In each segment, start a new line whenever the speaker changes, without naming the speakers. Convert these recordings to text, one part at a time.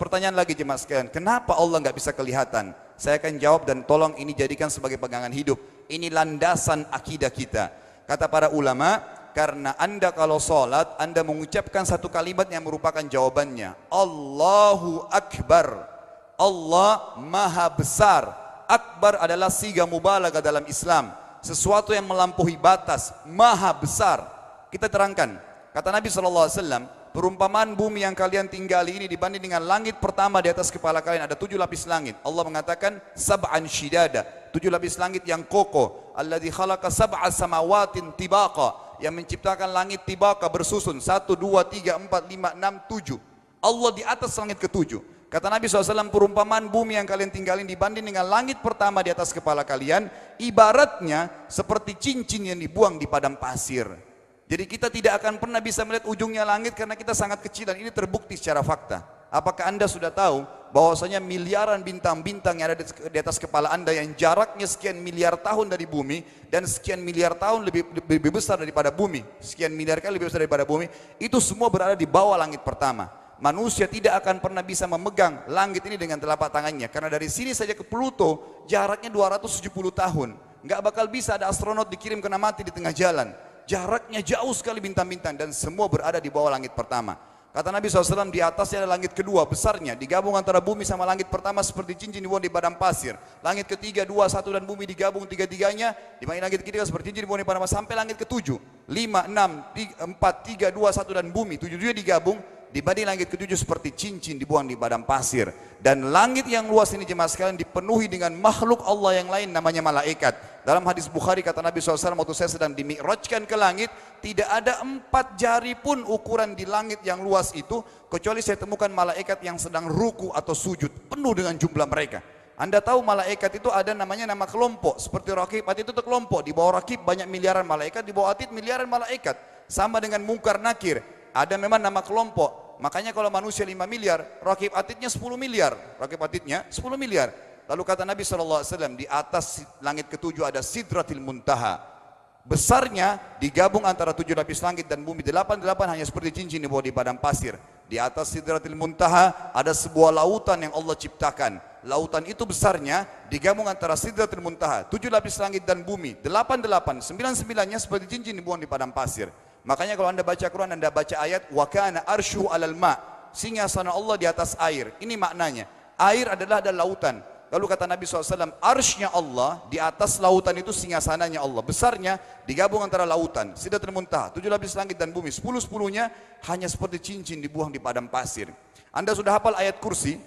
pertanyaan lagi jemaah sekalian, kenapa Allah nggak bisa kelihatan? Saya akan jawab dan tolong ini jadikan sebagai pegangan hidup. Ini landasan akidah kita. Kata para ulama, karena anda kalau sholat, anda mengucapkan satu kalimat yang merupakan jawabannya. Allahu Akbar. Allah Maha Besar. Akbar adalah siga mubalaghah dalam Islam. Sesuatu yang melampaui batas, Maha Besar. Kita terangkan. Kata Nabi SAW, perumpamaan bumi yang kalian tinggali ini dibanding dengan langit pertama di atas kepala kalian ada 7 lapis langit. Allah mengatakan sab'an shidada, 7 lapis langit yang kokoh. Alladzi khalaqa sab'a samawatin tibaqa, yang menciptakan langit tibaqa bersusun 1, 2, 3, 4, 5, 6, 7. Allah di atas langit ke-7. Kata Nabi SAW, perumpamaan bumi yang kalian tinggalin dibanding dengan langit pertama di atas kepala kalian, ibaratnya seperti cincin yang dibuang di padang pasir. Jadi kita tidak akan pernah bisa melihat ujungnya langit karena kita sangat kecil, dan ini terbukti secara fakta. Apakah anda sudah tahu bahwasanya miliaran bintang-bintang yang ada di atas kepala anda yang jaraknya sekian miliar tahun dari bumi dan sekian miliar tahun lebih besar daripada bumi, sekian miliar kali lebih besar daripada bumi, itu semua berada di bawah langit pertama. Manusia tidak akan pernah bisa memegang langit ini dengan telapak tangannya, karena dari sini saja ke Pluto jaraknya 270 tahun. Nggak bakal bisa ada astronot dikirim kena mati di tengah jalan. Jaraknya jauh sekali bintang-bintang, dan semua berada di bawah langit pertama. Kata Nabi SAW, di atasnya ada langit kedua besarnya, digabung antara bumi sama langit pertama seperti cincin dibuang di padang pasir. Langit ketiga, 2, 1 dan bumi digabung tiga-tiganya, dibanding langit ketiga seperti cincin dibuang di padang pasir, sampai langit ke-7, 5, 6, 4, 3, 2, 1 dan bumi 7 digabung, dibanding langit ke-7 seperti cincin dibuang di padang pasir. Dan langit yang luas ini jemaah sekalian dipenuhi dengan makhluk Allah yang lain namanya malaikat. Dalam hadis Bukhari kata Nabi SAW, waktu saya sedang dimi'rajkan ke langit, tidak ada 4 jari pun ukuran di langit yang luas itu, kecuali saya temukan malaikat yang sedang ruku atau sujud, penuh dengan jumlah mereka. Anda tahu malaikat itu ada namanya nama kelompok, seperti Raqib Atid itu kelompok, di bawah Raqib banyak miliaran malaikat, di bawah Atid miliaran malaikat. Sama dengan Munkar Nakir, ada memang nama kelompok. Makanya kalau manusia 5 miliar, Raqib Atidnya 10 miliar. Raqib Atidnya 10 miliar. Lalu kata Nabi SAW, di atas langit ke-7 ada Sidratil Muntaha. Besarnya digabung antara 7 lapis langit dan bumi. 8 hanya seperti cincin di bawah di padang pasir. Di atas Sidratil Muntaha ada sebuah lautan yang Allah ciptakan. Lautan itu besarnya digabung antara Sidratil Muntaha, 7 lapis langit dan bumi. 8, 9-9-nya seperti cincin dibuang di padang pasir. Makanya kalau anda baca Quran, anda baca ayat wa kana arsyu 'alal ma', singgasana Allah di atas air. Ini maknanya, air adalah ada lautan. Lalu kata Nabi SAW, arsy-nya Allah di atas lautan itu singgasananya Allah. Besarnya digabung antara lautan, Sidratul Muntaha, 7 lapis langit dan bumi. 10-10-nya hanya seperti cincin dibuang di padang pasir. Anda sudah hafal ayat kursi?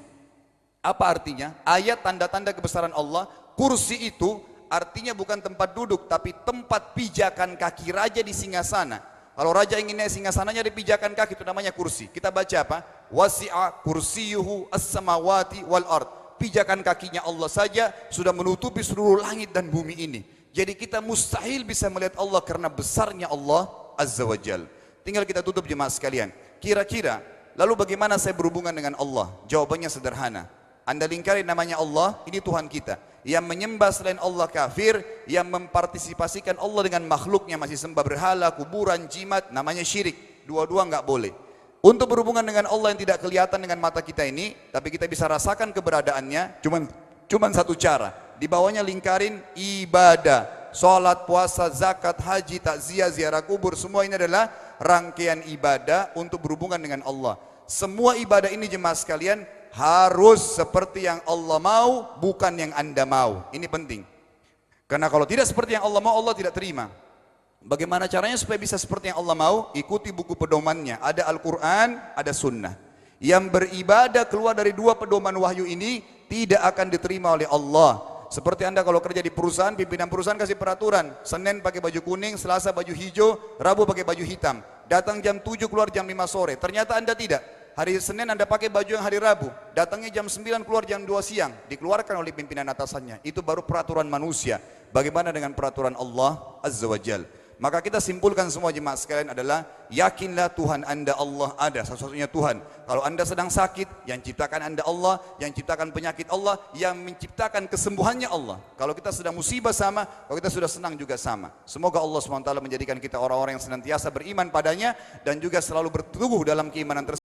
Apa artinya? Ayat tanda-tanda kebesaran Allah. Kursi itu artinya bukan tempat duduk, tapi tempat pijakan kaki raja di singgasana. Kalau raja ingin naik singgasananya dipijakan kaki, itu namanya kursi. Kita baca apa? Wasi'a kursiyuhu as-samawati wal ard. Pijakan kakinya Allah saja sudah menutupi seluruh langit dan bumi ini. Jadi kita mustahil bisa melihat Allah karena besarnya Allah Azza wa Jal. Tinggal kita tutup jemaah sekalian. Kira-kira lalu bagaimana saya berhubungan dengan Allah? Jawabannya sederhana. Anda lingkari namanya Allah, ini Tuhan kita. Yang menyembah selain Allah kafir, yang mempartisipasikan Allah dengan makhluknya, masih sembah berhala, kuburan, jimat, namanya syirik. Dua-dua nggak boleh. Untuk berhubungan dengan Allah yang tidak kelihatan dengan mata kita ini, tapi kita bisa rasakan keberadaannya, cuman satu cara. Di bawahnya lingkarin ibadah, sholat, puasa, zakat, haji, takziah, ziarah kubur, semua ini adalah rangkaian ibadah untuk berhubungan dengan Allah. Semua ibadah ini jemaah sekalian harus seperti yang Allah mau, bukan yang anda mau. Ini penting. Karena kalau tidak seperti yang Allah mau, Allah tidak terima. Bagaimana caranya supaya bisa seperti yang Allah mau? Ikuti buku pedomannya. Ada Al-Quran, ada Sunnah. Yang beribadah keluar dari 2 pedoman wahyu ini tidak akan diterima oleh Allah. Seperti anda kalau kerja di perusahaan, pimpinan perusahaan kasih peraturan, Senin pakai baju kuning, Selasa baju hijau, Rabu pakai baju hitam. Datang jam 7, keluar jam 5 sore. Ternyata anda tidak. Hari Senin anda pakai baju yang hari Rabu, datangnya jam 9, keluar jam 2 siang, dikeluarkan oleh pimpinan atasannya. Itu baru peraturan manusia. Bagaimana dengan peraturan Allah Azza wa Jal? Maka kita simpulkan semua jemaah sekalian adalah, yakinlah Tuhan anda Allah ada, satu-satunya Tuhan. Kalau anda sedang sakit, yang ciptakan anda Allah, yang ciptakan penyakit Allah, yang menciptakan kesembuhannya Allah. Kalau kita sedang musibah sama, kalau kita sudah senang juga sama. Semoga Allah SWT menjadikan kita orang-orang yang senantiasa beriman padanya dan juga selalu bertumbuh dalam keimanan tersebut.